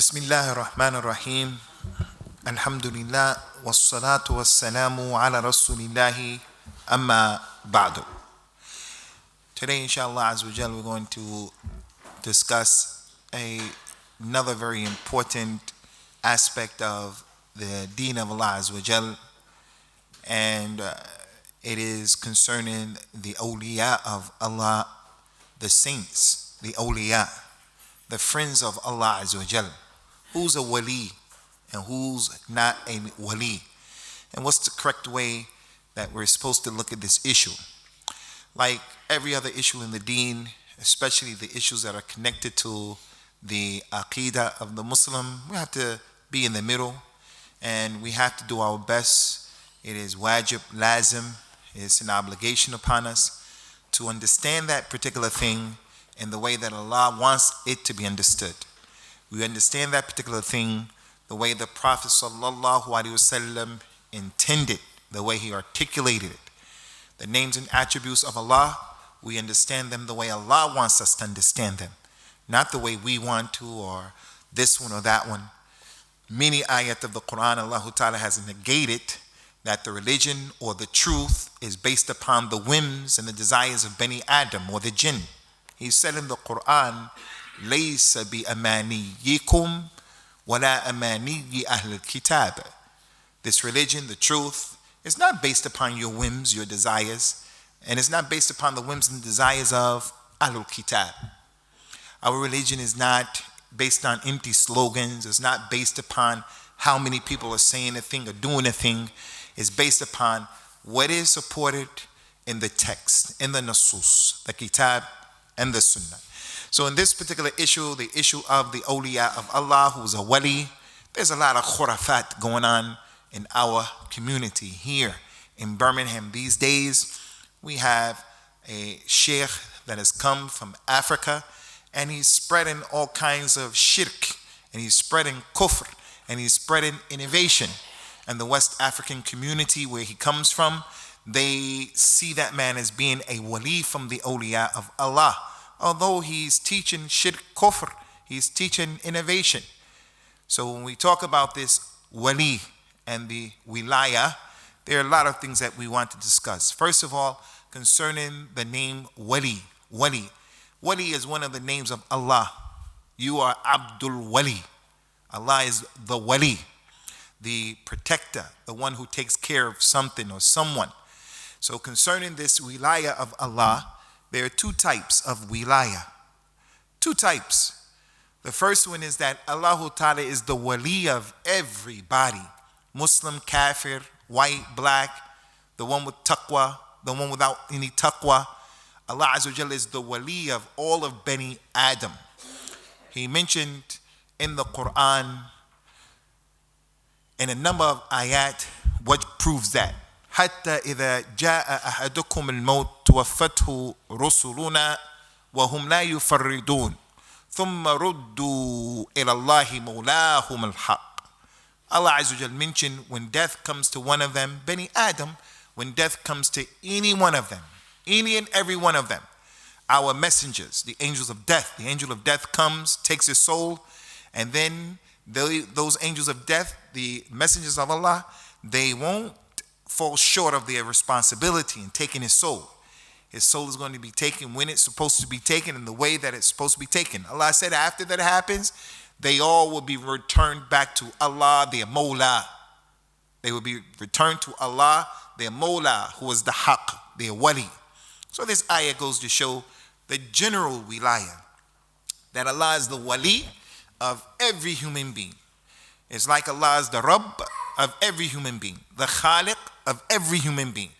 Bismillah ar-Rahman ar-Rahim. Alhamdulillah. Wassalatu wassalamu ala rasulillahi amma ba'du. Today, inshallah azza wa jal, we're going to discuss another very important aspect of the deen of Allah azza wa jal, and it is concerning the awliya of Allah, the saints, the awliya, the friends of Allah azza wa jal. Who's a wali and who's not a wali? And what's the correct way that we're supposed to look at this issue? Like every other issue in the deen, especially the issues that are connected to the aqidah of the Muslim, we have to be in the middle and we have to do our best. It is wajib, lazim, it's an obligation upon us to understand that particular thing in the way that Allah wants it to be understood. We understand that particular thing the way the Prophet ﷺ intended, the way he articulated it. The names and attributes of Allah, we understand them the way Allah wants us to understand them, not the way we want to, or this one or that one. Many ayat of the Quran, Allah Ta'ala has negated that the religion or the truth is based upon the whims and the desires of Bani Adam or the jinn. He said in the Quran, لَيْسَ بِأَمَانِيِّكُمْ وَلَا أَمَانِيِّ أَهْلِ الْكِتَابِ. This religion, the truth, is not based upon your whims, your desires, and it's not based upon the whims and desires of Ahlul Kitab. Our religion is not based on empty slogans. It's not based upon how many people are saying a thing or doing a thing. It's based upon what is supported in the text, in the Nusus, the Kitab and the Sunnah. So in this particular issue, the issue of the awliya of Allah, who's a wali, there's a lot of khurafat going on in our community here in Birmingham these days. We have a sheikh that has come from Africa, and he's spreading all kinds of shirk, and he's spreading kufr, and he's spreading innovation. And the West African community where he comes from, they see that man as being a wali from the awliya of Allah. Although he's teaching shirk, kufr, he's teaching innovation. So when we talk about this wali and the wilaya, there are a lot of things that we want to discuss. First of all, concerning the name wali. Wali is one of the names of Allah. You are Abdul Wali. Allah is the wali, the protector, the one who takes care of something or someone. So concerning this wilaya of Allah, there are two types of wilaya. Two types. The first one is that Allah Ta'ala is the wali of everybody. Muslim, kafir, white, black, the one with taqwa, the one without any taqwa. Allah Azza wa Jalla is the wali of all of Bani Adam. He mentioned in the Quran, in a number of ayat, what proves that. حتى إذا جاء أحدكم الموت توفته رسلنا وهم لا يفرطون ثم ردوا إلى الله مولاهم الحق. Allah Azza wa Jal mentioned when death comes to one of them, Bani Adam, when death comes to any one of them, any and every one of them, our messengers, the angels of death, the angel of death comes, takes his soul, and then those angels of death, the messengers of Allah, they won't fall short of their responsibility in taking his soul. His soul is going to be taken when it's supposed to be taken, in the way that it's supposed to be taken. Allah said after that happens, they all will be returned back to Allah, their Mawla. They will be returned to Allah, their Mawla, who is the Haqq, their Wali. So this ayah goes to show the general wilaya, that Allah is the Wali of every human being. It's like Allah is the Rabb of every human being, the Khaliq of every human being.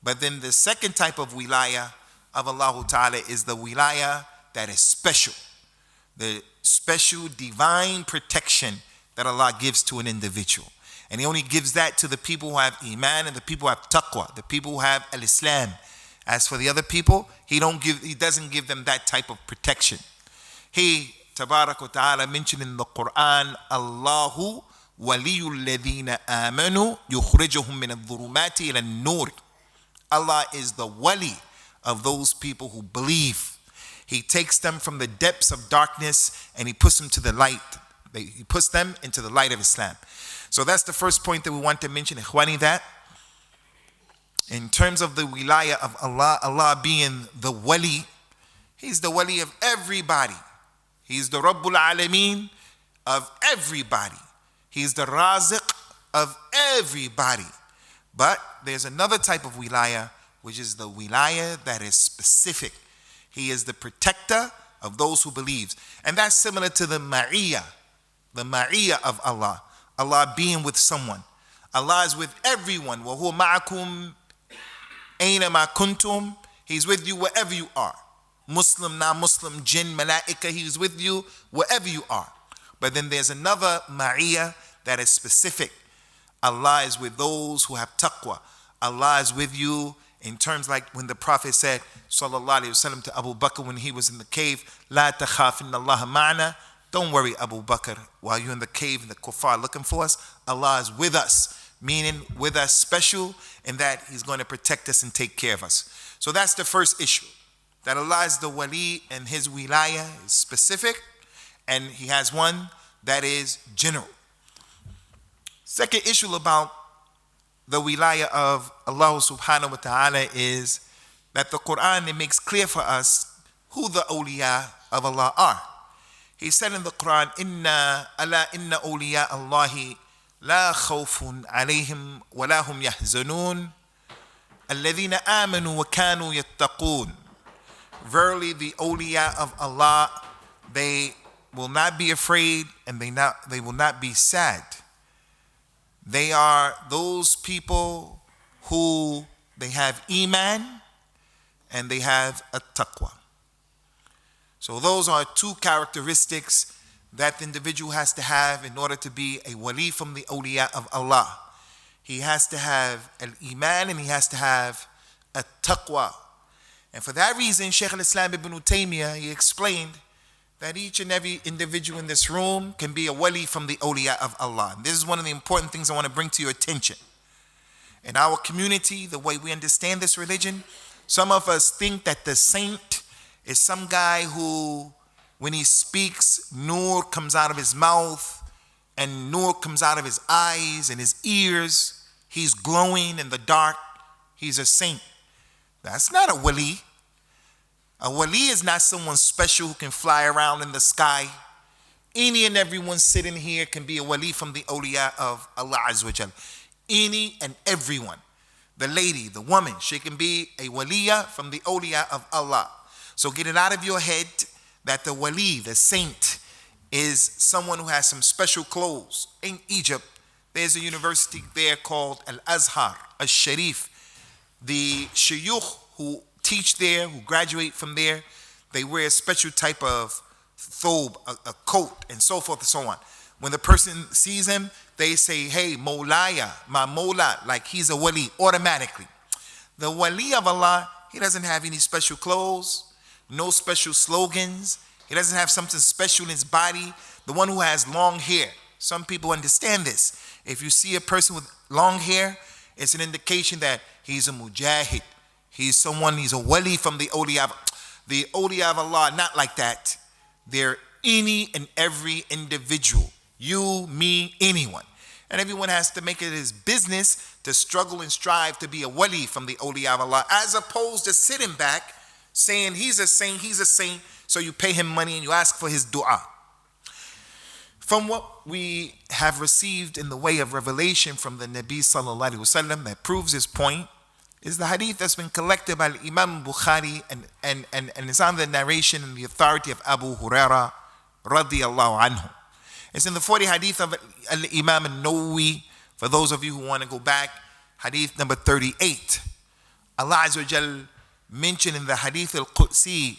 But then the second type of wilaya of Allah Ta'ala is the wilaya that is special. The special divine protection that Allah gives to an individual. And He only gives that to the people who have iman and the people who have taqwa, the people who have al-Islam. As for the other people, He doesn't give them that type of protection. He, Tabarak wa Ta'ala, mentioned in the Quran, Allahu waliyul ladhina amanu yukhrijuhum min adh-dhulumati ila an-nur. Allah is the wali of those people who believe. He takes them from the depths of darkness and He puts them to the light, He puts them into the light of Islam. So that's the first point that we want to mention, Ikhwani, that in terms of the wilayah of Allah, Allah being the wali, He's the wali of everybody. He's the Rabbul Alameen of everybody. He's the Raziq of everybody. But there's another type of wilayah, which is the wilayah that is specific. He is the protector of those who believes. And that's similar to the ma'iyah of Allah. Allah being with someone. Allah is with everyone. وَهُوَ مَعَكُمْ أَيْنَمَا كُنْتُمْ. He's with you wherever you are. Muslim, non-Muslim, jinn, malaika, He's with you wherever you are. But then there's another ma'iyah that is specific. Allah is with those who have taqwa. Allah is with you in terms like when the Prophet said, sallallahu alayhi wasallam, to Abu Bakr when he was in the cave, La takhaf inna Allah ma'ana. Don't worry, Abu Bakr, while you're in the cave and the kuffar looking for us, Allah is with us, meaning with us special in that He's going to protect us and take care of us. So that's the first issue, that Allah is the wali and His wilayah is specific, and He has one that is general. Second issue about the wilayah of Allah subhanahu wa ta'ala is that the Quran, it makes clear for us who the awliya of Allah are. He said in the Quran, Inna awliya Allahi la khawfun alayhim wa la hum yahzanun alladhina amanu wa kanu yattaqun. Verily the awliya of Allah, they will not be afraid and they will not be sad. They are those people who they have iman and they have a taqwa. So those are two characteristics that the individual has to have in order to be a wali from the awliya of Allah. He has to have an iman and he has to have a taqwa. And for that reason, Shaykh al-Islam ibn Taymiyyah, he explained that each and every individual in this room can be a wali from the awliya of Allah. And this is one of the important things I want to bring to your attention. In our community, the way we understand this religion, some of us think that the saint is some guy who, when he speaks, nur comes out of his mouth and nur comes out of his eyes and his ears. He's glowing in the dark. He's a saint. That's not a wali. A wali is not someone special who can fly around in the sky. Any and everyone sitting here can be a wali from the awliya of Allah Azza wa Jal. Any and everyone. The lady, the woman, she can be a waliya from the awliya of Allah. So get it out of your head that the wali, the saint, is someone who has some special clothes. In Egypt, there's a university there called Al-Azhar, Al-Sharif. The sheikh who teach there, who graduate from there, they wear a special type of thobe, a coat, and so forth and so on. When the person sees him, they say, hey, Mawlaya, my Mawla, like he's a wali automatically. The wali of Allah, he doesn't have any special clothes, no special slogans. He doesn't have something special in his body. The one who has long hair, some people understand this. If you see a person with long hair, it's an indication that he's a mujahid. He's a wali from the awliya. The awliya of Allah, not like that. They're any and every individual. You, me, anyone. And everyone has to make it his business to struggle and strive to be a wali from the awliya of Allah, as opposed to sitting back saying he's a saint, so you pay him money and you ask for his dua. From what we have received in the way of revelation from the Nabi sallallahu alaihi wasallam that proves his point is the hadith that's been collected by Imam Bukhari and it's on the narration and the authority of Abu Huraira radiyallahu anhu. It's in the 40 hadith of Imam al-Nawawi. For those of you who want to go back, hadith number 38. Allah Azza wa Jal mentioned in the hadith al-Qudsi,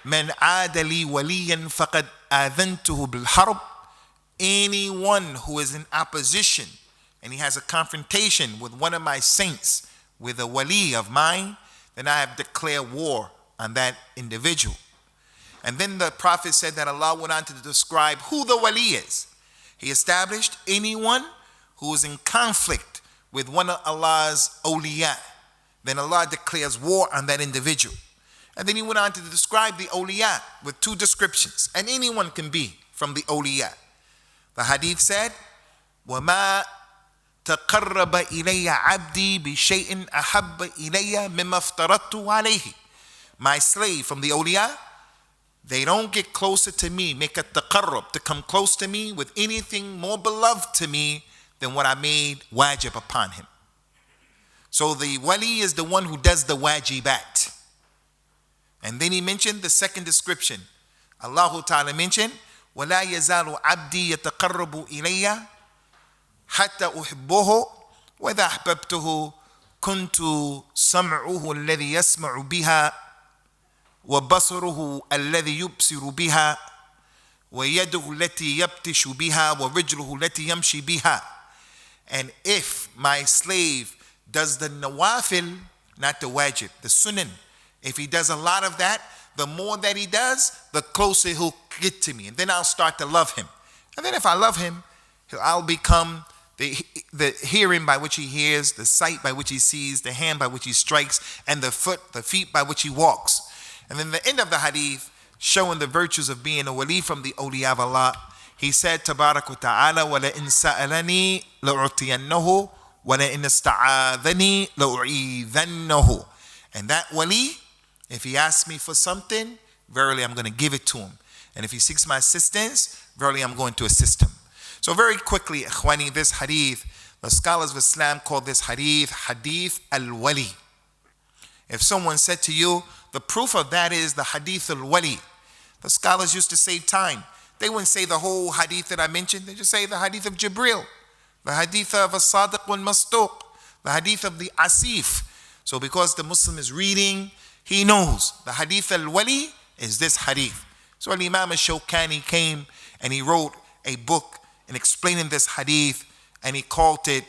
Man adali waliyan faqad adhantuhu bil harb. Anyone who is in opposition and he has a confrontation with one of my saints, with a wali of mine, then I have declared war on that individual. And then the Prophet said that Allah went on to describe who the wali is. He established anyone who is in conflict with one of Allah's awliya, then Allah declares war on that individual. And then he went on to describe the awliya with two descriptions. And anyone can be from the awliya. The hadith said, وَمَا تَقَرَّبَ إِلَيَّ عَبْدِي بِشَيْءٍ أَحَبَّ إِلَيَّ مِمَّا افْتَرَضْتُ عَلَيْهِ. My slave from the awliya, they don't get closer to me, make a taqarrub, to come close to me with anything more beloved to me than what I made wajib upon him. So the wali is the one who does the wajibat. And then he mentioned the second description. Allah Ta'ala mentioned, وَلَا يَزَالُ عَبْدِي يَتَقَرَّبُ إِلَيَّ حَتَّى أُحِبُّهُ وَإِذَا أَحْبَبْتُهُ كُنْتُ سَمْعُهُ الَّذِي يَسْمَعُ بِهَا وَبَصَرُهُ الَّذِي يُبْصِرُ بِهَا وَيَدُهُ الَّتِي يَبْتِشُ بِهَا وَرِجْلُهُ الَّتِي يَمْشِي بِهَا. And if my slave does the nawafil, not the wajib, the sunan, if he does a lot of that, the more that he does, the closer he'll get to me. And then I'll start to love him. And then if I love him, I'll become the hearing by which he hears, the sight by which he sees, the hand by which he strikes, and the feet by which he walks. And then the end of the hadith, showing the virtues of being a wali from the awliya of Allah, he said, Tabarak wa ta'ala, وَلَئِن سَأَلَنِي لَأُعْطِيَنَّهُ وَلَئِنْ اسْتَعَاذَنِي لَأُعِيذَنَّهُ. And that wali, if he asks me for something, verily I'm going to give it to him. And if he seeks my assistance, verily I'm going to assist him. So very quickly, ikhwani, this hadith, the scholars of Islam call this hadith, hadith al-wali. If someone said to you, the proof of that is the hadith al-wali. The scholars used to save time. They wouldn't say the whole hadith that I mentioned. They just say the hadith of Jibril, the hadith of as-sadiq wal-masduq, the hadith of the asif. So because the Muslim is reading, he knows the hadith al-wali is this hadith. So Imam al-Shawkani came and he wrote a book in explaining this hadith, and he called it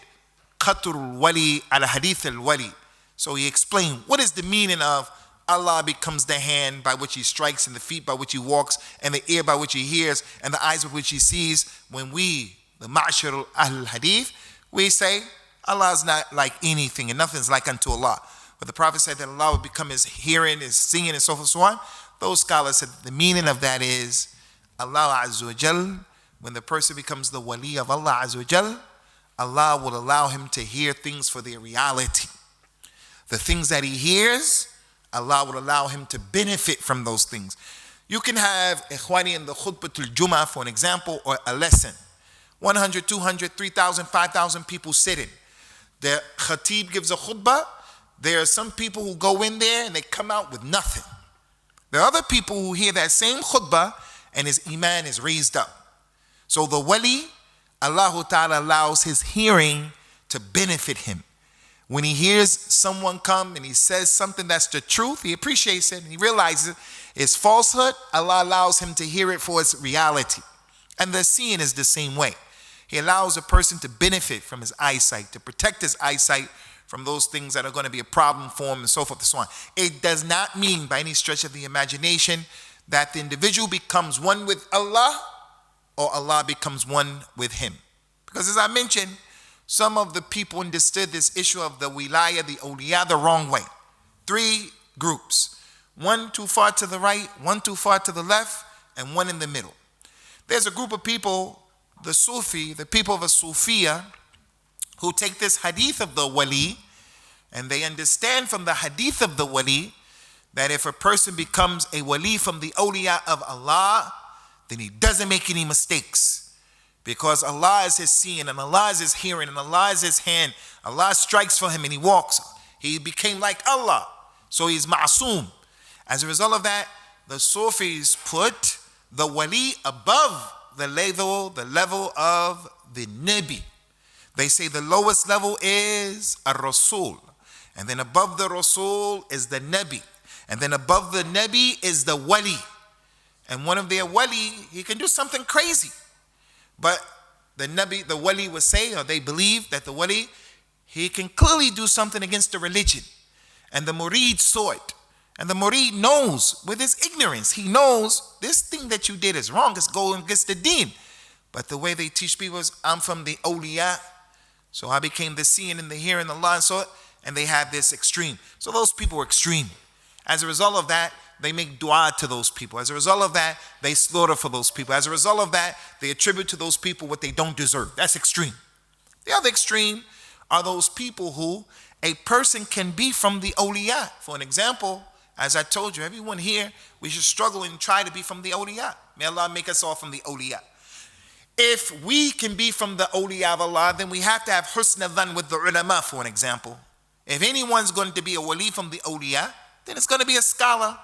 Qatr al-Wali al-Hadith al-Wali. So he explained what is the meaning of Allah becomes the hand by which he strikes, and the feet by which he walks, and the ear by which he hears, and the eyes by which he sees. When we, the Ma'ashar al-Hadith, we say Allah is not like anything and nothing is like unto Allah. But the Prophet said that Allah would become his hearing, his singing, and so forth and so on. Those scholars said the meaning of that is Allah Azza wa Jal, when the person becomes the wali of Allah Azza wa Jal, Allah will allow him to hear things for their reality. The things that he hears, Allah will allow him to benefit from those things. You can have ikhwani in the khutbatul Jummah, for an example, or a lesson. 100, 200, 3,000, 5,000 people sitting. The khatib gives a khutbah. There are some people who go in there and they come out with nothing. There are other people who hear that same khutbah and his iman is raised up. So the wali, Allah Ta'ala allows his hearing to benefit him. When he hears someone come and he says something that's the truth, he appreciates it and he realizes it's falsehood, Allah allows him to hear it for its reality. And the seeing is the same way. He allows a person to benefit from his eyesight, to protect his eyesight from those things that are going to be a problem for him and so forth and so on. It does not mean by any stretch of the imagination that the individual becomes one with Allah or Allah becomes one with him. Because as I mentioned, some of the people understood this issue of the wilayah, the awliya, the wrong way. 3 groups. One too far to the right, one too far to the left, and one in the middle. There's a group of people, the Sufi, the people of a Sufiya, who take this hadith of the wali, and they understand from the hadith of the wali that if a person becomes a wali from the awliya of Allah, then he doesn't make any mistakes. Because Allah is his seeing, and Allah is his hearing, and Allah is his hand. Allah strikes for him and he walks. He became like Allah. So he's ma'soom. As a result of that, the Sufis put the wali above the level of the Nabi. They say the lowest level is a Rasul. And then above the Rasul is the Nabi. And then above the Nabi is the wali. And one of their wali, he can do something crazy. But the Nabi, the wali would say, or they believe that the wali, he can clearly do something against the religion. And the murid saw it. And the murid knows with his ignorance, he knows this thing that you did is wrong. It's going against the deen. But the way they teach people is, I'm from the awliya, so I became the seeing and the hearing, Allah and so, and they have this extreme. So those people were extreme. As a result of that, they make dua to those people. As a result of that, they slaughter for those people. As a result of that, they attribute to those people what they don't deserve. That's extreme. The other extreme are those people who a person can be from the awliya. For an example, as I told you, everyone here, we should struggle and try to be from the awliya. May Allah make us all from the awliya. If we can be from the awliya of Allah, then we have to have husn adhan with the ulama, for an example. If anyone's going to be a wali from the awliya, then it's going to be a scholar.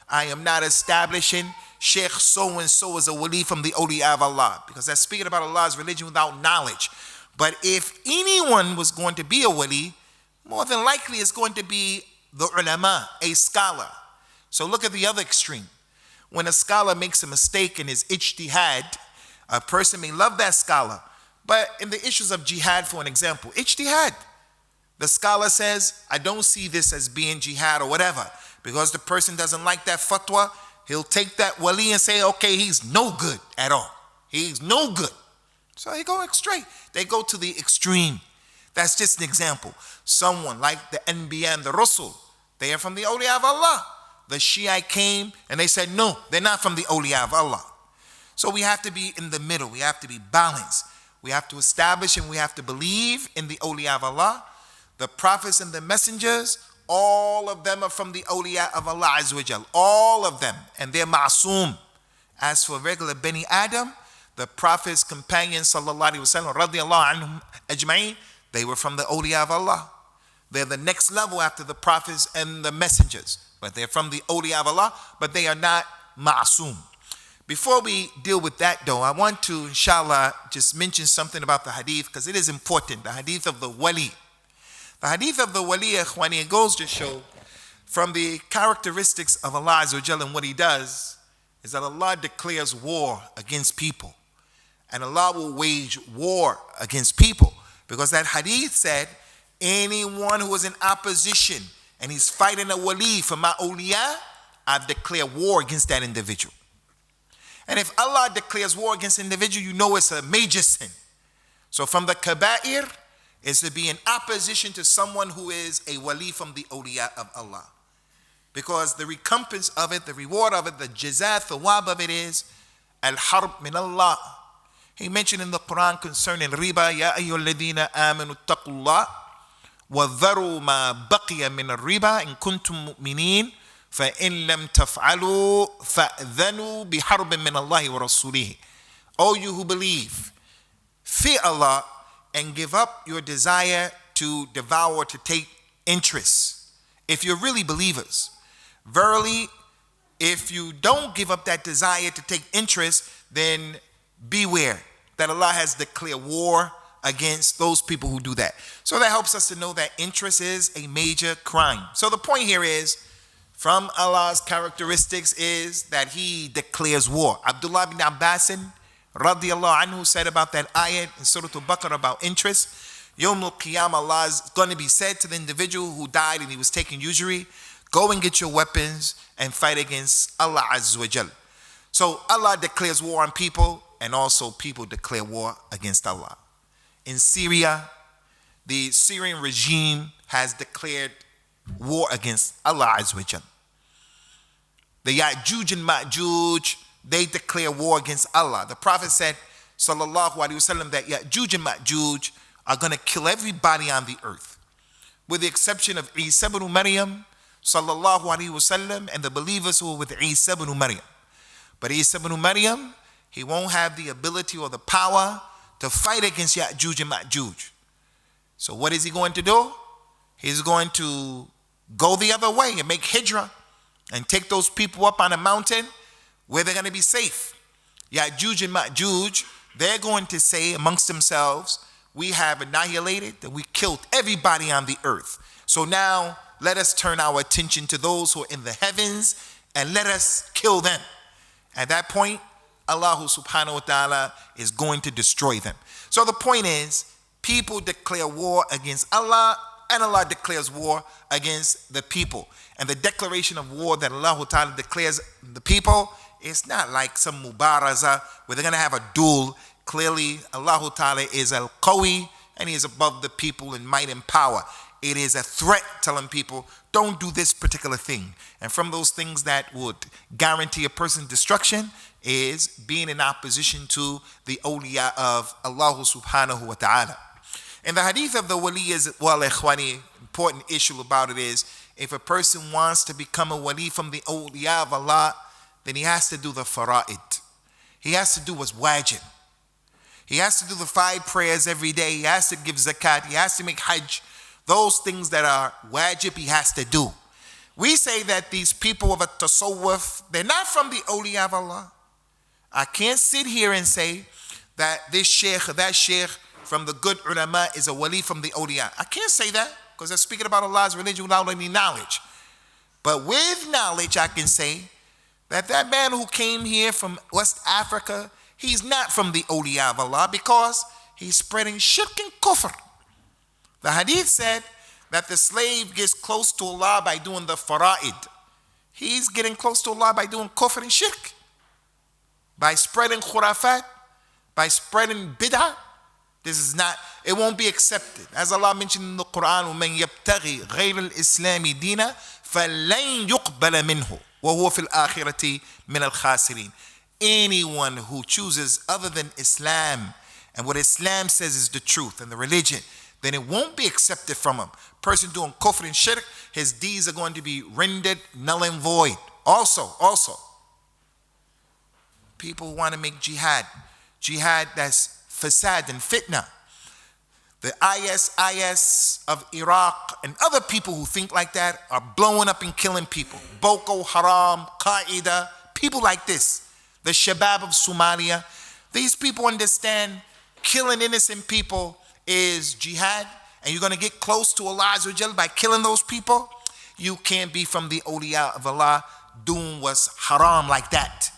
I am not establishing sheikh so-and-so as a wali from the awliya of Allah, because that's speaking about Allah's religion without knowledge. But if anyone was going to be a wali, more than likely it's going to be the ulama, a scholar. So look at the other extreme. When a scholar makes a mistake in his ijtihad, a person may love that scholar. But in the issues of jihad, for an example, ijtihad, the scholar says, I don't see this as being jihad or whatever. Because the person doesn't like that fatwa, he'll take that wali and say, okay, he's no good at all. He's no good. So they go straight. They go to the extreme. That's just an example. Someone like the Anbiya and the Rasul, they are from the awliya of Allah. The Shia came and they said, no, they're not from the awliya of Allah. So we have to be in the middle. We have to be balanced. We have to establish and we have to believe in the awliya of Allah. The prophets and the messengers, all of them are from the awliya of Allah Azza wa Jal. All of them. And they're ma'soom. As for regular Bani Adam, the prophets, companions, sallallahu alayhi wa sallam, radiyallahu anhum ajma'in, they were from the awliya of Allah. They're the next level after the prophets and the messengers. But they're from the awliya of Allah, but they are not ma'soom. Before we deal with that though, I want to, inshallah, just mention something about the hadith, because it is important, the hadith of the wali. The hadith of the wali, ikhwani, it goes to show from the characteristics of Allah Azza wa Jalla and what He does, is that Allah declares war against people. And Allah will wage war against people. Because that hadith said, anyone who is in opposition and he's fighting a wali for my awliya, I've declared war against that individual. And if Allah declares war against an individual, you know it's a major sin. So from the kaba'ir is to be in opposition to someone who is a wali from the awliya of Allah. Because the recompense of it, the reward of it, the jaza, thawab of it is al-harb min Allah. He mentioned in the Quran concerning riba, Ya ayyuhalladhina amanu taqullah wa dharu ma baqiya min al-riba in kuntum mu'minin fa in lam taf'alu fa'dhanu biharbin min Allahi wa rasulihi. O you who believe, fear Allah and give up your desire to devour, to take interest. If you're really believers, verily, if you don't give up that desire to take interest, then beware that Allah has declared war against those people who do that. So that helps us to know that interest is a major crime. So the point here is, from Allah's characteristics is that He declares war. Abdullah bin Abbas radiyallahu anhu said about that ayat in Surah Al-Baqarah about interest. Yawm al-Qiyamah, Allah is going to be said to the individual who died and he was taking usury, go and get your weapons and fight against Allah Azza wa Jal. So Allah declares war on people, and also people declare war against Allah. In Syria, the Syrian regime has declared war against Allah Azza wa Jal. The Ya'juj and Ma'juj, they declare war against Allah. The Prophet said, sallallahu alaihi wasallam, that Ya'juj and Ma'juj are going to kill everybody on the earth, with the exception of Isa ibn Maryam, sallallahu alaihi wasallam, and the believers who are with Isa ibn Maryam. But Isa ibn Maryam, he won't have the ability or the power to fight against Ya'juj and Ma'juj. So what is he going to do? He's going to go the other way and make hijrah and take those people up on a mountain where they're going to be safe. Ya'juj and Ma'juj, they're going to say amongst themselves, we have annihilated, that we killed everybody on the earth. So now let us turn our attention to those who are in the heavens and let us kill them. At that point, Allah subhanahu wa ta'ala is going to destroy them. So the point is, people declare war against Allah, and Allah declares war against the people. And the declaration of war that Allah ta'ala declares the people is not like some mubaraza where they're going to have a duel. Clearly, Allah ta'ala is al-Qawi, and He is above the people in might and power. It is a threat telling people, don't do this particular thing. And from those things that would guarantee a person's destruction is being in opposition to the awliya of Allah subhanahu wa ta'ala. And the hadith of the wali is, well, ikhwani, important issue about it is, if a person wants to become a wali from the awliya of Allah, then he has to do the fara'id. He has to do what's wajib. He has to do the 5 prayers every day. He has to give zakat. He has to make hajj. Those things that are wajib, he has to do. We say that these people of a tasawwuf, they're not from the awliya of Allah. I can't sit here and say that this sheikh or that sheikh from the good ulama is a wali from the awliya. I can't say that because they're speaking about Allah's religion without any knowledge. But with knowledge, I can say that that man who came here from West Africa, he's not from the awliya of Allah because he's spreading shirk and kufr. The hadith said that the slave gets close to Allah by doing the fara'id. He's getting close to Allah by doing kufr and shirk, by spreading khurafat, by spreading bid'ah. This is not, it won't be accepted. As Allah mentioned in the Quran, وَمَنْ يَبْتَغِي غَيْرَ الْإِسْلَامِ دِينًا فَلَنْ يُقْبَلَ مِنْهُ وَهُوَ فِي الْآخِرَةِ مِنَ الْخَاسِرِينَ. Anyone who chooses other than Islam, and what Islam says is the truth and the religion, then it won't be accepted from him. Person doing kufr and shirk, his deeds are going to be rendered null and void. Also, people want to make jihad that's fasad and fitna. The IS of Iraq and other people who think like that are blowing up and killing people. Boko Haram, Qaeda, people like this. The Shabab of Somalia. These people understand killing innocent people is jihad, and you're going to get close to Allah Azza wa Jal by killing those people. You can't be from the awliya of Allah doing what's haram like that.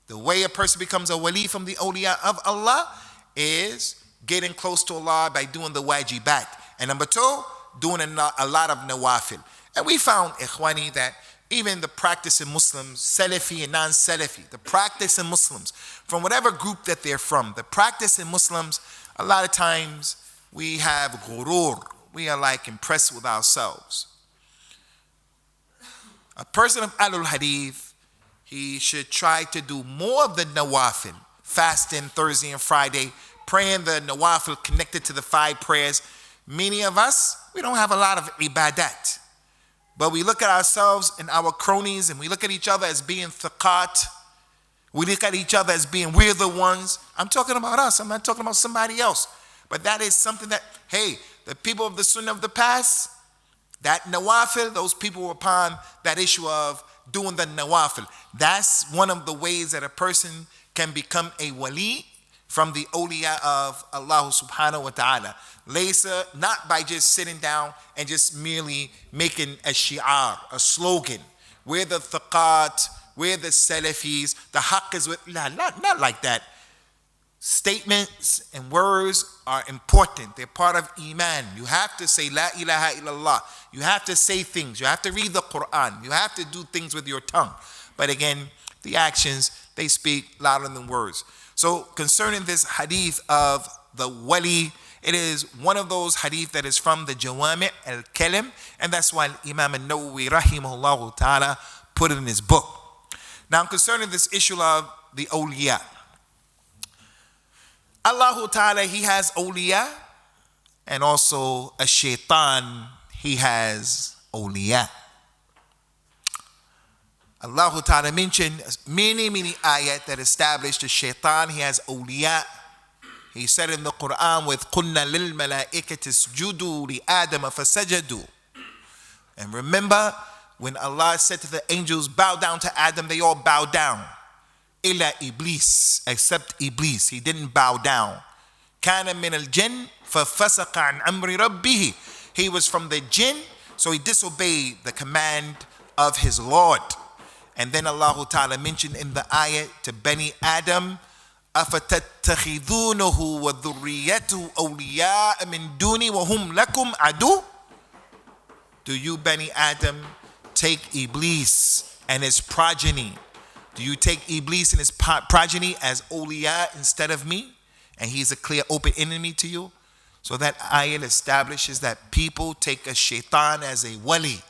The way a person becomes a wali from the awliya of Allah is getting close to Allah by doing the wajibat. And number 2, doing a lot of nawafil. And we found, ikhwani, that even the practicing Muslims, Salafi and non-Salafi, the practicing Muslims, from whatever group that they're from, the practicing Muslims, a lot of times we have ghurur. We are like impressed with ourselves. A person of Ahlul Hadith, he should try to do more of the nawafil, fasting Thursday and Friday, praying the nawafil connected to the 5 prayers. Many of us, we don't have a lot of ibadat. But we look at ourselves and our cronies, and we look at each other as being thaqat. We look at each other as being, we're the ones. I'm talking about us. I'm not talking about somebody else. But that is something that, hey, the people of the sunnah of the past, that nawafil, those people were upon that issue of doing the nawafil. That's one of the ways that a person can become a wali from the awliya of Allah subhanahu wa ta'ala. Laysa, not by just sitting down and just merely making a shi'ar, a slogan. We're the thaqat, we're the salafis, the haqq is with, not like that. Statements and words are important. They're part of iman. You have to say la ilaha illallah. You have to say things. You have to read the Quran. You have to do things with your tongue. But again, the actions, they speak louder than words. So concerning this hadith of the wali, it is one of those hadith that is from the Jawami' al-Kalim, and that's why Imam al-Nawawi rahimahullah ta'ala put it in his book. Now concerning this issue of the awliya, Allah ta'ala, he has awliya, and also a shaytan, he has awliya. Allah ta'ala mentioned many ayat that established the shaytan, he has awliya. He said in the Quran with قُلْنَا لِلْمَلَائِكَةِ اسْجُدُوا لِآدَمَ فَسَجَدُوا. And remember when Allah said to the angels, bow down to Adam, they all bowed down. إِلَّا Iblis, except Iblis, he didn't bow down. كَانَ مِنَ الْجِنِّ فَفَسَقَ عَنْ أَمْرِ رَبِّهِ. He was from the jinn, so he disobeyed the command of his Lord. And then Allah Ta'ala mentioned in the ayat to Bani Adam, أَفَتَتَّخِذُونَهُ وَذُرِّيَّتُهُ أَوْلِيَاءَ مِن دُونِي وَهُمْ لَكُمْ عَدُوٌّ. Do you, Bani Adam, take Iblis and his progeny? Do you take Iblis and his progeny as awliya instead of me? And he's a clear open enemy to you? So that ayat establishes that people take a shaitan as a wali.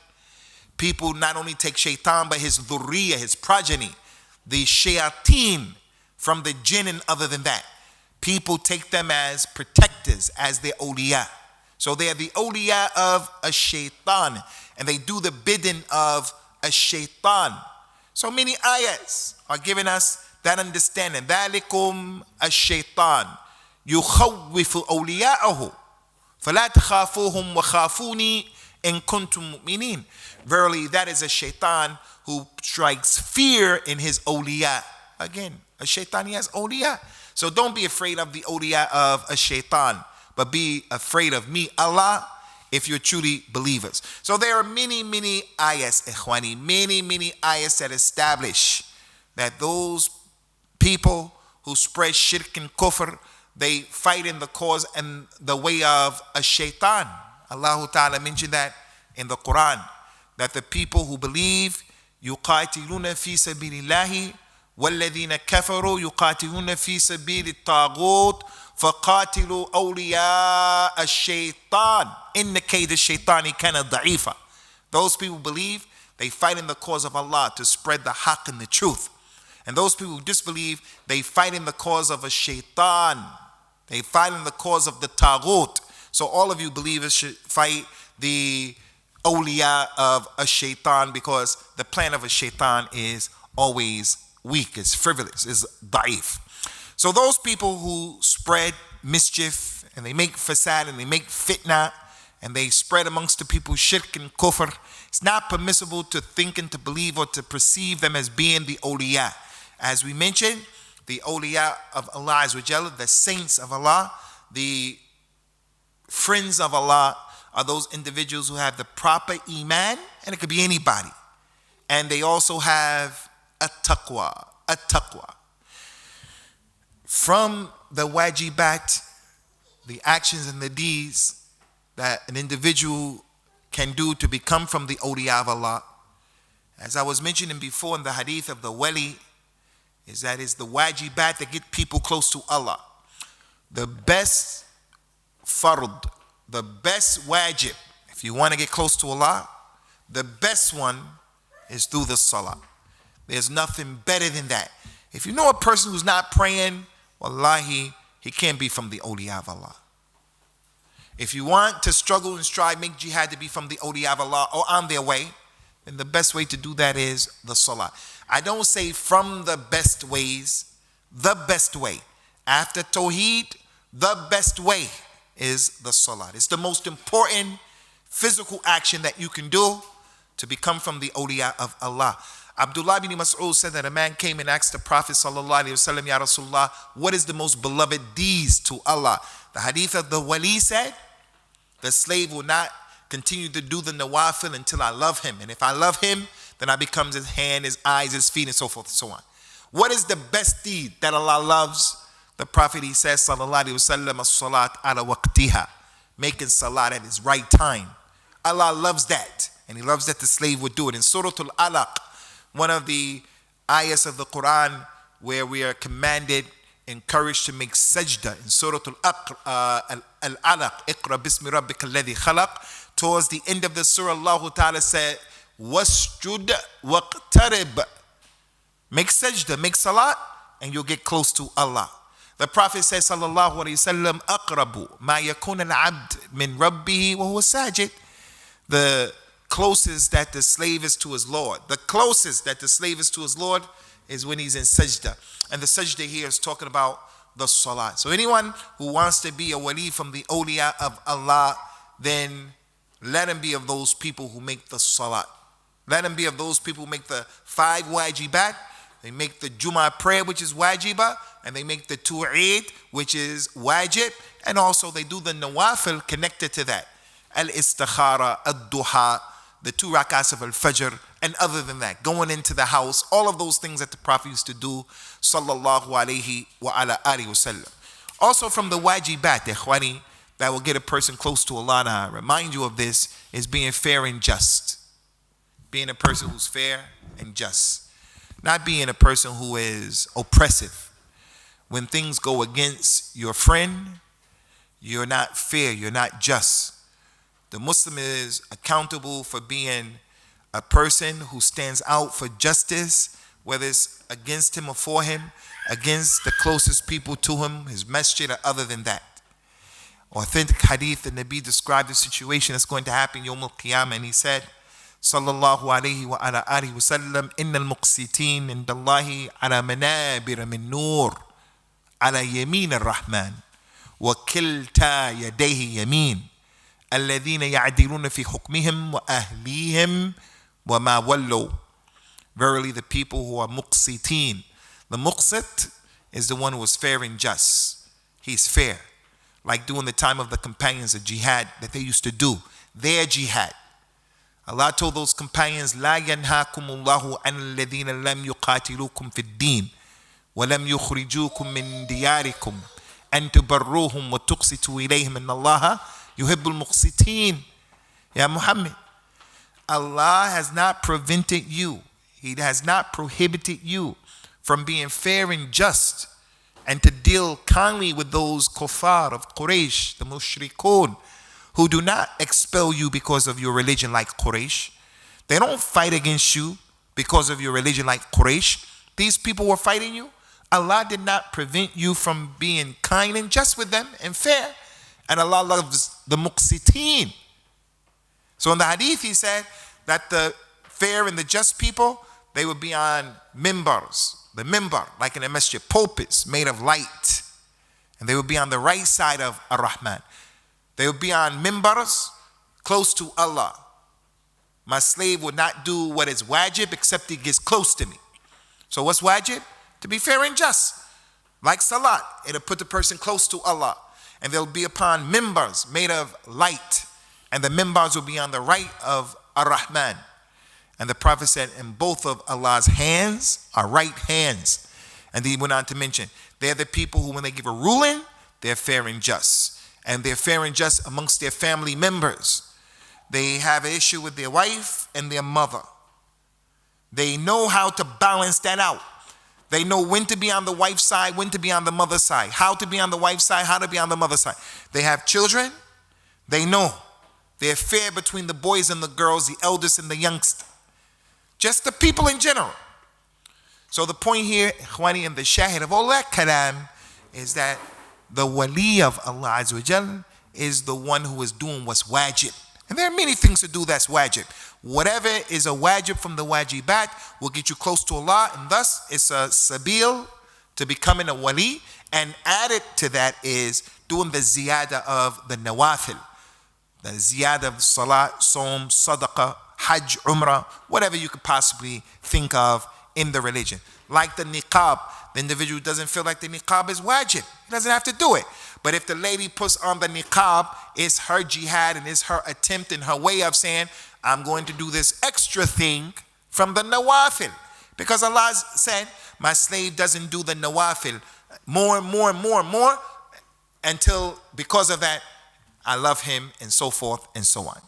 People not only take shaitan, but his dhurriya, his progeny, the shayateen from the jinn and other than that. People take them as protectors, as their awliya. So they are the awliya of a shaitan, and they do the bidding of a shaitan. So many ayats are giving us that understanding. ذَلِكُمْ الشَّيْطَانِ يُخَوِّفُ أَوْلِيَاءَهُ فَلَا تَخَافُوهُمْ وَخَافُونِي إِن كُنْتُم مُؤْمِنِينَ. Verily, that is a shaitan who strikes fear in his awliya. Again, a shaitan, he has awliya. So don't be afraid of the awliya of a shaitan, but be afraid of me, Allah, if you're truly believers. So there are many, many ayahs, ikhwani, many ayahs that establish that those people who spread shirk and kufr, they fight in the cause and the way of a shaitan. Allah Ta'ala mentioned that in the Quran, that the people who believe, يُقَاتِلُونَ فِي سَبِيلِ اللَّهِ وَالَّذِينَ كَفَرُوا يُقَاتِلُونَ فِي سَبِيلِ الطَّاغُوتِ فَقَاتِلُوا أَوْلِيَاءَ الشَّيْطَانِ إِنَّ كَيْدَ الشَّيْطَانِ كَانَ ضَعِيفًا. Those people believe, they fight in the cause of Allah to spread the haqq and the truth. And those people who disbelieve, they fight in the cause of a shaitan. They fight in the cause of the taghut. So all of you believers should fight the awliya of a shaitan, because the plan of a shaitan is always weak, is frivolous, is da'if. So those people who spread mischief and they make fasad and they make fitna and they spread amongst the people shirk and kufr, it's not permissible to think and to believe or to perceive them as being the awliya. As we mentioned, the awliya of Allah Azza wa Jalla, the saints of Allah, the friends of Allah, are those individuals who have the proper iman, and it could be anybody. And they also have a taqwa. From the wajibat, the actions and the deeds that an individual can do to become from the awliya of Allah, as I was mentioning before in the hadith of the wali, is that it's the wajibat that get people close to Allah. The best fard, the best wajib, if you want to get close to Allah, the best one is through the salah. There's nothing better than that. If you know a person who's not praying, wallahi, he can't be from the awliya of Allah. If you want to struggle and strive, make jihad to be from the awliya of Allah or on their way, then the best way to do that is the salah. I don't say from the best ways, the best way. After tawheed, the best way is the salah. It's the most important physical action that you can do to become from the awliya of Allah. Abdullah bin Mas'ud said that a man came and asked the Prophet sallallahu alaihi wasallam, Ya Rasulullah, what is the most beloved deeds to Allah? The hadith of the wali said, the slave will not continue to do the nawafil until I love him. And if I love him, then I become his hand, his eyes, his feet, and so forth and so on. What is the best deed that Allah loves? The Prophet, he says, sallallahu alaihi wasallam, as-salat ala waqtiha, making salat at his right time. Allah loves that, and he loves that the slave would do it. In Surah Al-Alaq, one of the ayahs of the Quran where we are commanded, encouraged to make sajda, in Surah Al-Alaq, Iqra bismi rabbika alladhi khalaq, towards the end of the surah, Allah Ta'ala said, wasjud waqtarib. Make sajda, make salat, and you'll get close to Allah. The Prophet says, sallallahu alayhi wasallam, aqrabu ma yakun al-abd min rabbihi wa huwa sajid. The closest that the slave is to his Lord, the closest that the slave is to his Lord is when he's in sajda. And the sajda here is talking about the salat. So anyone who wants to be a wali from the awliya of Allah, then let him be of those people who make the salat. Let him be of those people who make the 5 wajibat. They make the Jummah prayer, which is wajibah, and they make the 2 Eid, which is wajib, and also they do the nawafil connected to that. Al-istikhara, ad-duha, the 2 rak'ahs of al-fajr, and other than that, going into the house, all of those things that the Prophet used to do, sallallahu alayhi wa ala alihi wa sallam. Also from the wajibat, ikhwani, that will get a person close to Allah, and I remind you of this, is being fair and just. Being a person who's fair and just. Not being a person who is oppressive. When things go against your friend, you're not fair, you're not just. The Muslim is accountable for being a person who stands out for justice, whether it's against him or for him, against the closest people to him, his masjid or other than that. Authentic hadith, the Nabi described the situation that's going to happen Yawm al-Qiyamah, and he said, Sallallahu alayhi wa ala alihi wa sallam, Inna al-muqsitin indallahi ala manabir min nur, ala yamin al-Rahman, wa kilta yadayhi yamin, alladhina ya'diluna fi hukmihim wa ahlihim wa ma wallu. Verily the people who are muqsitin. The muqsit is the one who is fair and just. He's fair. Like during the time of the companions of jihad that they used to do. Their jihad. Allah told those companions, لا ينهاكم الله عن الذين لم يقاتلوكم في الدين ولم يخرجوكم من دياركم أن تبروهم وتقسطوا إليهم إن الله يحب المقسطين. Ya Muhammad, Allah has not prevented you. He has not prohibited you from being fair and just and to deal kindly with those kuffar of Quraysh, the mushrikun, who do not expel you because of your religion like Quraysh. They don't fight against you because of your religion like Quraysh. These people were fighting you. Allah did not prevent you from being kind and just with them and fair. And Allah loves the muqsiteen. So in the hadith he said that the fair and the just people, they would be on mimbars. The mimbar, like in a masjid, pulpits made of light. And they would be on the right side of Ar-Rahman. They would be on mimbars close to Allah. My slave would not do what is wajib except he gets close to me. So what's wajib? To be fair and just. Like salat, it'll put the person close to Allah. And they'll be upon mimbars made of light. And the mimbars will be on the right of Ar-Rahman. And the Prophet said, and both of Allah's hands are right hands. And he went on to mention, they're the people who when they give a ruling, they're fair and just. And they're fair and just amongst their family members. They have an issue with their wife and their mother. They know how to balance that out. They know when to be on the wife's side, when to be on the mother's side, how to be on the wife's side, how to be on the mother's side. They have children. They know. They're fair between the boys and the girls, the eldest and the youngster. Just the people in general. So the point here, Ikhwani, and the shahid of all that kalam is that the wali of Allah Azza wa Jal is the one who is doing what's wajib. And there are many things to do that's wajib. Whatever is a wajib from the wajibat will get you close to Allah, and thus it's a sabil to becoming a wali. And added to that is doing the ziyada of the nawafil. The ziyada of salat, som, sadaqah, hajj, umrah, whatever you could possibly think of in the religion. Like the niqab, the individual doesn't feel like the niqab is wajib. He doesn't have to do it. But if the lady puts on the niqab, it's her jihad and it's her attempt and her way of saying, I'm going to do this extra thing from the nawafil. Because Allah said, my slave doesn't do the nawafil more and more and more and more until because of that, I love him and so forth and so on.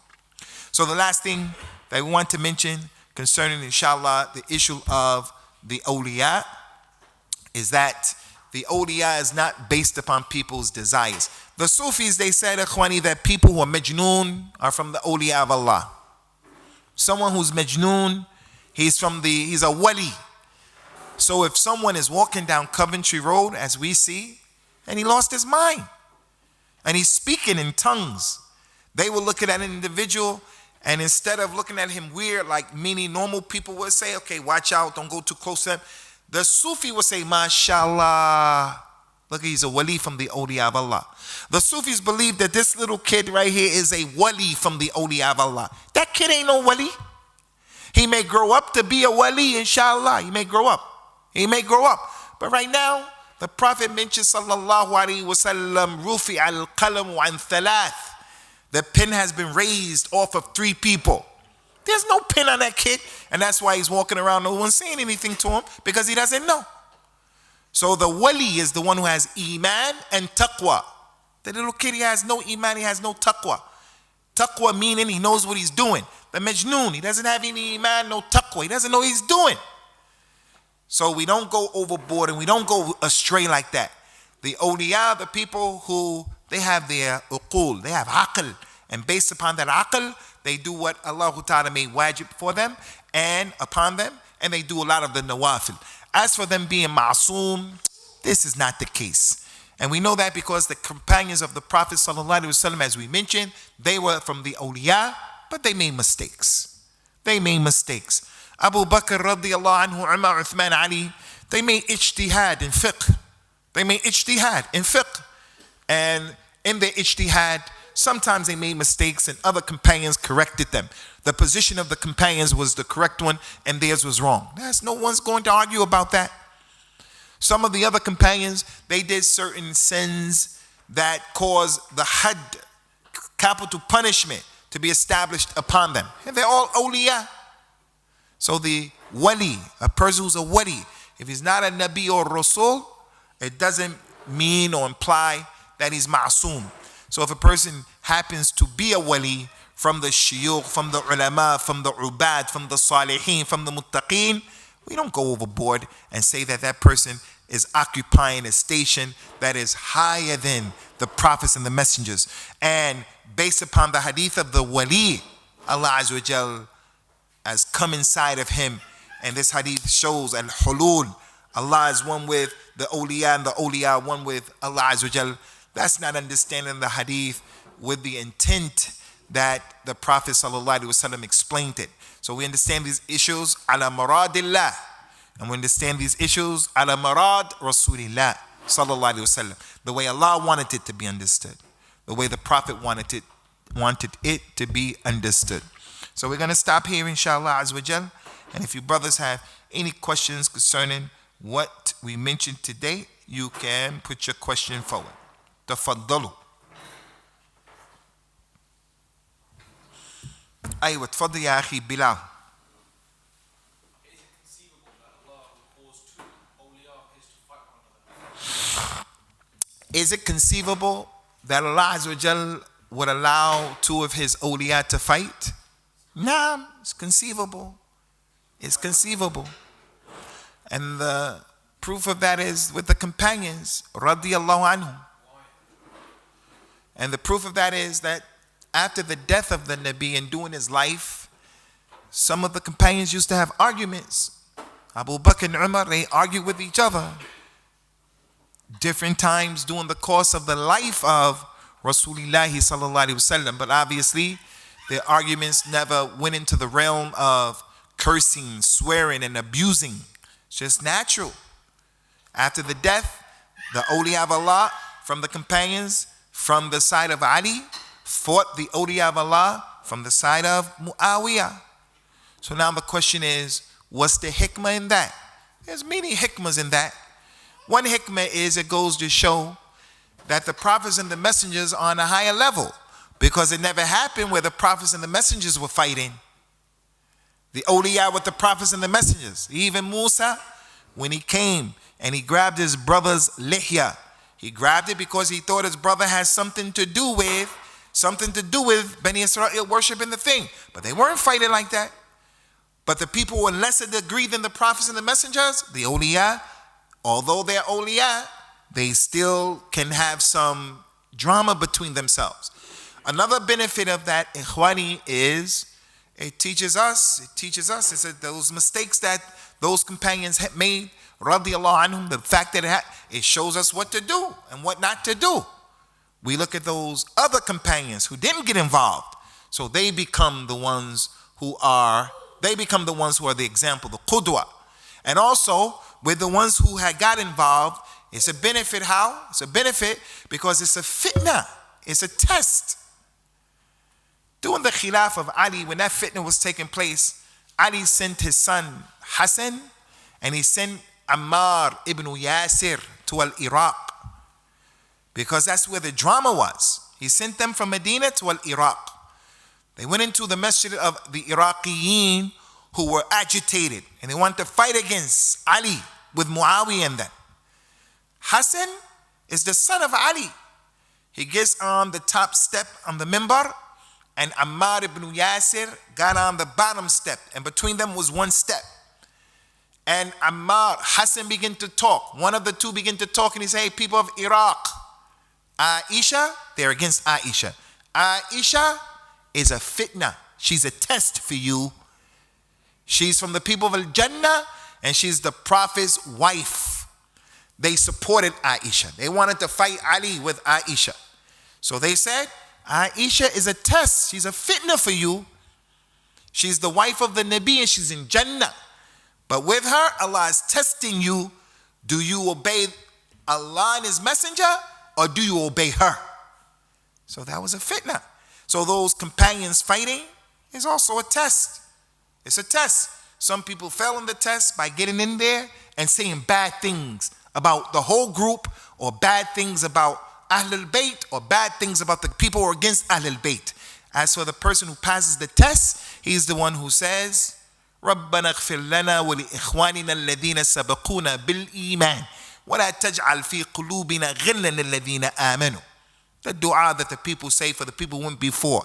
So the last thing that we want to mention concerning, inshallah, the issue of the awliya is that the awliya is not based upon people's desires. The Sufis, they said, Ikhwani, that people who are majnoon are from the awliya of Allah. Someone who's majnoon, he's a wali. So if someone is walking down Coventry Road, as we see, and he lost his mind, and he's speaking in tongues, they will look at an individual, and instead of looking at him weird, like many normal people would say, okay, watch out, don't go too close to him, the Sufi would say, mashallah, look, he's a wali from the awliya of Allah. The Sufis believe that this little kid right here is a wali from the awliya of Allah. That kid ain't no wali. He may grow up to be a wali, inshallah. He may grow up. But right now, the Prophet mentioned, sallallahu alaihi wasallam, rufi al-qalam an thalath. The pen has been raised off of 3 people. There's no pen on that kid. And that's why he's walking around, no one saying anything to him, because he doesn't know. So the wali is the one who has iman and taqwa. The little kid, he has no iman, he has no taqwa. Taqwa meaning he knows what he's doing. The majnoon, he doesn't have any iman, no taqwa. He doesn't know what he's doing. So we don't go overboard and we don't go astray like that. The awliya, the people who they have their uqul, they have aql. And based upon that aql, they do what Allah Ta'ala made wajib for them and upon them, and they do a lot of the nawafil. As for them being ma'soom, this is not the case. And we know that because the companions of the Prophet ﷺ, as we mentioned, they were from the awliya, but they made mistakes. They made mistakes. Abu Bakr radiallahu anhu, Umar, Uthman, Ali, they made ijtihad in fiqh. They made ijtihad in fiqh. And in their ijtihad, sometimes they made mistakes and other companions corrected them. The position of the companions was the correct one and theirs was wrong. No one's going to argue about that. Some of the other companions, they did certain sins that caused the had, capital punishment, to be established upon them. And they're all awliya. So the wali, a person who's a wali, if he's not a nabi or rasul, it doesn't mean or imply that he's ma'soom. So if a person happens to be a wali from the shuyukh, from the ulama, from the ubad, from the salihin, from the muttaqeen, we don't go overboard and say that that person is occupying a station that is higher than the prophets and the messengers. And based upon the hadith of the wali, Allah Azza wa Jal has come inside of him. And this hadith shows al-hulul. Allah is one with the awliya and the awliya one with Allah Azza wa Jal. That's not understanding the hadith with the intent that the Prophet ﷺ explained it. So we understand these issues ala maradillah. And we understand these issues ala marad Rasulillah sallallahu alaihi wasallam. The way Allah wanted it to be understood. The way the Prophet wanted it to be understood. So we're going to stop here, inshallah azza wa jal. And if you brothers have any questions concerning what we mentioned today, you can put your question forward. Tafaddalu. أيوة تفضل يا أخي بلال. Is it conceivable that Allah Azza wa Jal would allow two of his awliya to fight? Nah, it's conceivable. It's conceivable. And the proof of that is with the companions, radiyallahu anhum. And the proof of that is that after the death of the Nabi and during his life, some of the companions used to have arguments. Abu Bakr and Umar, they argued with each other. Different times during the course of the life of Rasulullah sallallahu alaihi wasallam. But obviously, their arguments never went into the realm of cursing, swearing, and abusing. It's just natural. After the death, the awliya of Allah from the companions, from the side of Ali, fought the awliya of Allah from the side of Muawiyah. So now the question is, what's the hikmah in that? There's many hikmahs in that. One hikmah is it goes to show that the prophets and the messengers are on a higher level, because it never happened where the prophets and the messengers were fighting. The awliya with the prophets and the messengers. Even Musa, when he came and he grabbed his brother's lihya, he grabbed it because he thought his brother had something to do with Bani Israel worshiping the thing. But they weren't fighting like that. But the people were lesser degree than the prophets and the messengers, the awliya, although they're awliya, they still can have some drama between themselves. Another benefit of that, ikhwani, is it teaches us, it's that those mistakes that those companions had made, radiyallahu anhum, the fact that it shows us what to do and what not to do. We look at those other companions who didn't get involved, so they become the ones who are the example, the qudwa. And also, with the ones who had got involved, it's a benefit. How? It's a benefit because it's a fitna. It's a test. During the khilaf of Ali, when that fitna was taking place, Ali sent his son Hassan and he sent Ammar ibn Yasir to Iraq, because that's where the drama was. He sent them from Medina to Iraq. They went into the masjid of the Iraqiyin who were agitated and they wanted to fight against Ali with Muawiyah and them. Hassan is the son of Ali. He gets on the top step on the minbar, and Ammar ibn Yasir got on the bottom step, and between them was one step. And Hassan began to talk. One of the two began to talk, and he said, "Hey, people of Iraq, Aisha, they're against Aisha. Aisha is a fitna. She's a test for you. She's from the people of Al-Jannah, and she's the Prophet's wife. They supported Aisha. They wanted to fight Ali with Aisha. So they said, Aisha is a test. She's a fitna for you. She's the wife of the Nabi and she's in Jannah. But with her, Allah is testing you. Do you obey Allah and His Messenger, or do you obey her? So that was a fitna. So those companions fighting is also a test. It's a test. Some people fell in the test by getting in there and saying bad things about the whole group, or bad things about Ahlul Bayt, or bad things about the people who are against Ahlul Bayt. As for the person who passes the test, he's the one who says, رَبَّنَا اغْفِرْ لَنَا وَلِإِخْوَانِنَا الَّذِينَ سَبَقُونَا بِالْإِيمَانِ وَلَا تَجْعَلْ فِي قُلُوبِنَا غِلًّا لِلَّذِينَ آمَنُوا. The dua that the people say for the people who went before.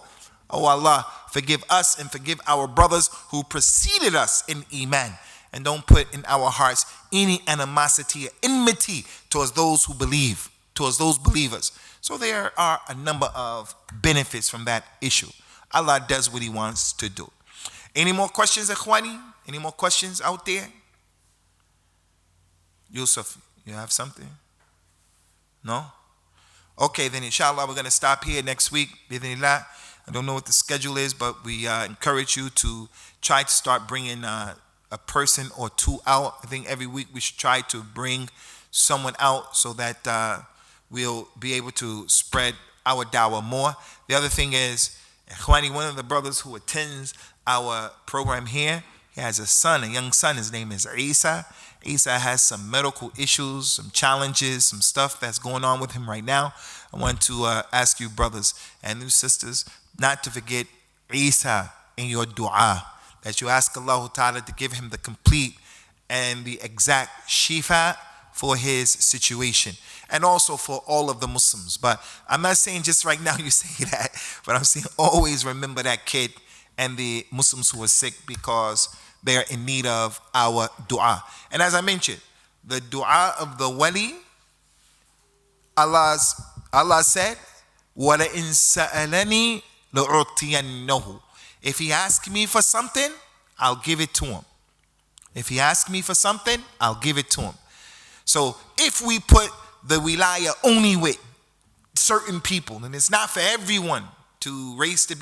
Oh Allah, forgive us and forgive our brothers who preceded us in Iman. And don't put in our hearts any animosity or enmity towards those who believe, towards those believers. So there are a number of benefits from that issue. Allah does what He wants to do. Any more questions, Ikhwani? Any more questions out there? Yusuf, you have something? No? Okay, then inshallah we're going to stop here next week. Bidhnillah. I don't know what the schedule is, but we encourage you to try to start bringing a person or two out. I think every week we should try to bring someone out so that we'll be able to spread our dawah more. The other thing is, Ikhwani, one of the brothers who attends our program here, he has a son, a young son. His name is Isa. Isa has some medical issues, some challenges, some stuff that's going on with him right now. I want to ask you brothers and you sisters not to forget Isa in your dua, that you ask Allah Ta'ala to give him the complete and the exact shifa for his situation, and also for all of the Muslims. But I'm not saying just right now you say that, but I'm saying always remember that kid and the Muslims who are sick, because they are in need of our dua. And as I mentioned, the dua of the wali, Allah said, وَلَئِن سَأَلَنِي لَأُعْطِيَنَّهُ. If he asks me for something, I'll give it to him. If he asks me for something, I'll give it to him. So if we put the wilaya only with certain people, and it's not for everyone to race to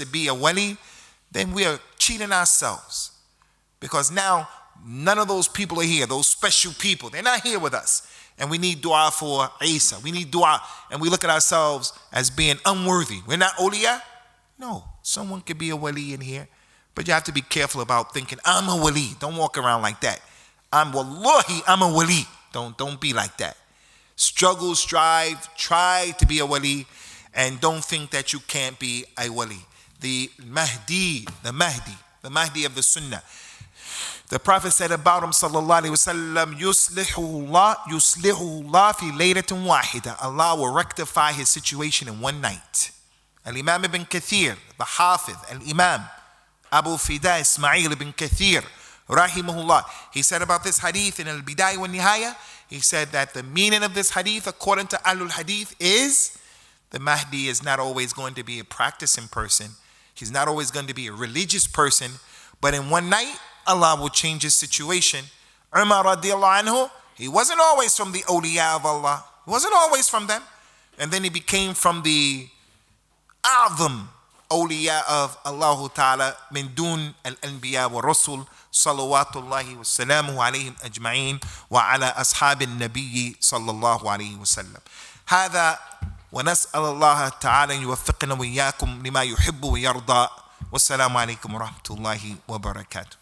be a wali, then we are cheating ourselves. Because now none of those people are here, those special people. They're not here with us. And we need dua for Isa. We need dua, and we look at ourselves as being unworthy. We're not awliya. No, someone could be a wali in here. But you have to be careful about thinking, I'm a wali. Don't walk around like that. I'm a wali. Don't be like that. Struggle, strive, try to be a wali, and don't think that you can't be a wali. The Mahdi of the Sunnah. The Prophet said about him, sallallahu alaihi wasallam, yuslihu Allah fi laylatin wahida. Allah will rectify his situation in one night. Al-Imam ibn Kathir, the Hafiz, Al-Imam, Abu Fida Ismail ibn Kathir, rahimahullah, he said about this hadith in Al-Bidayah wa Nihaya, he said that the meaning of this hadith, according to Ahlul Hadith, is the Mahdi is not always going to be a practicing person. He's not always going to be a religious person, but in one night, Allah will change his situation. Umar radiallahu anhu, he wasn't always from the Awliyah of Allah. He wasn't always from them. And then he became from the A'zam Awliya of Allah Ta'ala, min dun al-anbiya wa rasul, salawatullahi wa salamuhu alayhim ajma'in, wa ala ashabin nabiyyi sallallahu alayhi wa sallam. هذا ونسأل الله تعالى أن يوفقنا وإياكم لما يحب ويرضى. والسلام عليكم ورحمة الله وبركاته.